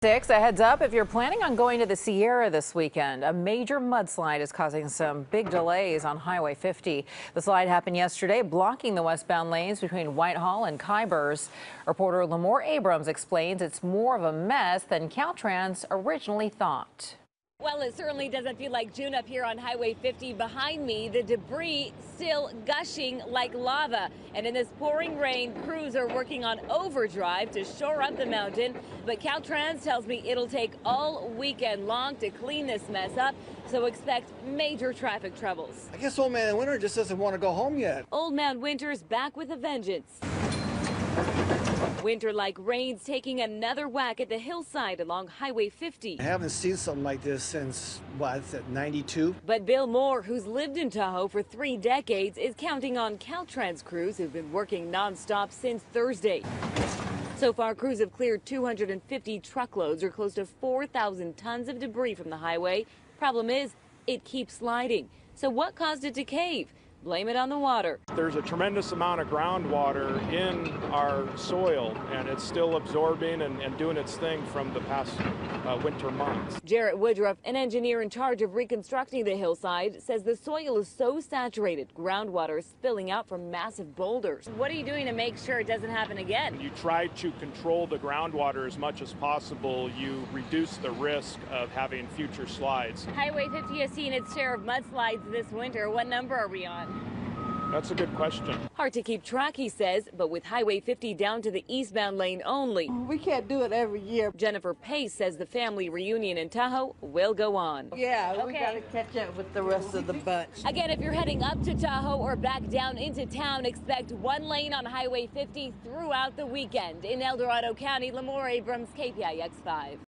A heads up if you're planning on going to the Sierra this weekend. A major mudslide is causing some big delays on Highway 50. The slide happened yesterday, blocking the westbound lanes between Whitehall and Kybers. Reporter Lemor Abrams explains it's more of a mess than Caltrans originally thought. Well, it certainly doesn't feel like June up here on Highway 50. Behind me, the debris still gushing like lava. And in this pouring rain, crews are working on overdrive to shore up the mountain. But Caltrans tells me it'll take all weekend long to clean this mess up. So expect major traffic troubles. I guess Old Man Winter just doesn't want to go home yet. Old Man Winter's back with a vengeance. Winter-like rains taking another whack at the hillside along Highway 50. I haven't seen something like this since, what, 92? But Bill Moore, who's lived in Tahoe for 3 decades, is counting on Caltrans crews who've been working nonstop since Thursday. So far, crews have cleared 250 truckloads or close to 4,000 tons of debris from the highway. Problem is, it keeps sliding. So what caused it to cave? Blame it on the water. There's a tremendous amount of groundwater in our soil, and it's still absorbing and doing its thing from the past winter months. Jarrett Woodruff, an engineer in charge of reconstructing the hillside, says the soil is so saturated, groundwater is spilling out from massive boulders. What are you doing to make sure it doesn't happen again? You try to control the groundwater as much as possible. You reduce the risk of having future slides. Highway 50 has seen its share of mudslides this winter. What number are we on? That's a good question. Hard to keep track, he says, but with Highway 50 down to the eastbound lane only. We can't do it every year. Jennifer Pace says the family reunion in Tahoe will go on. Yeah, we got to catch up with the rest of the bunch. Again, if you're heading up to Tahoe or back down into town, expect one lane on Highway 50 throughout the weekend. In El Dorado County, Lemor Abrams, KPIX 5.